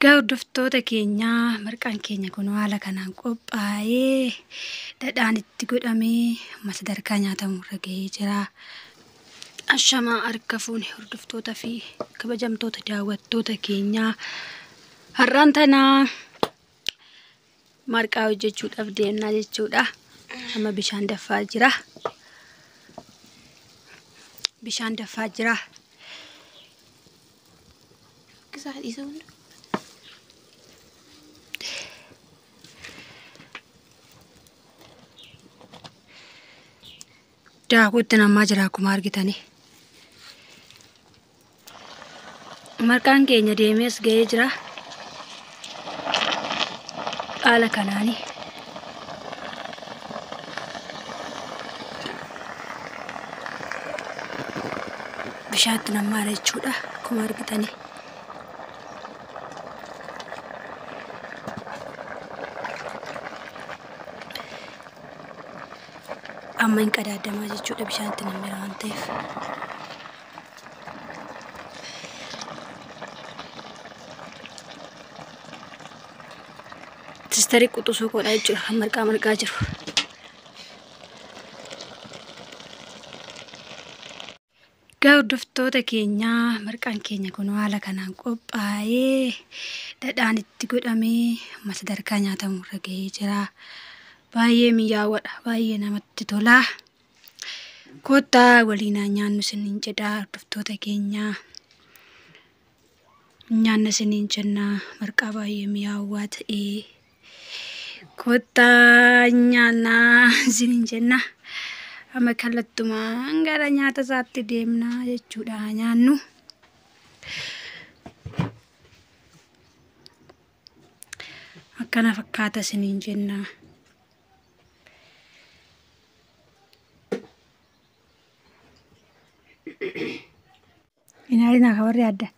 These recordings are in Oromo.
Hordoftoota keenyaa marqaan keenya kun haala kanaan qophaa'ee dhadhaan itti godhamee sadarkaa nyaatamurra gahee jira. Ashamaa harka fuune hordoftootaa fi kabajamtoota daawwattoota keenyaa har'aan tanaa marqaa hojjechuudhaaf deemnaa jechuudha. Amma bishaan daffaa jira. Daawwatti namaa jira akkuma argitanii. Marqaan keenya deemees gahee jira. Haala kanaani. Bishaatti namaa jechuudha akkuma argitanii. Amma hin qadaadamaa jechuudha bishaatti namira waan ta'eef. Sistarii quxusuu godhaa jechuudha kan marqaa jiru. Hordoftoota keenyaa marqaan keenya kun haala kanaan qophaa'ee dhadhaan itti godhamee sadarkaa nyaatamurra gahee jira. Baay'ee mi'aawudha, baay'ee namatti tola. Kottaa waliin nyaannu isiniin jedha hordoftoota keenyaa. Nyaanna isiniin jenna marqaa baay'ee mi'aawaa ta'e. Kottaa nyaannaa isiniin jenna. Amma kallattumaan gara nyaata isaatti deemnaa jechuudha nyaannu. Akkana fakkaata isiniin jenna. Ini hari nak kabarnya ada.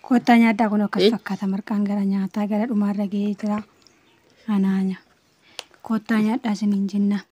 Kotanya ada kuno kata marqaan gara nyata gara dhumarra gahee jira. Ananya. Kotanya ada isiniin jenna.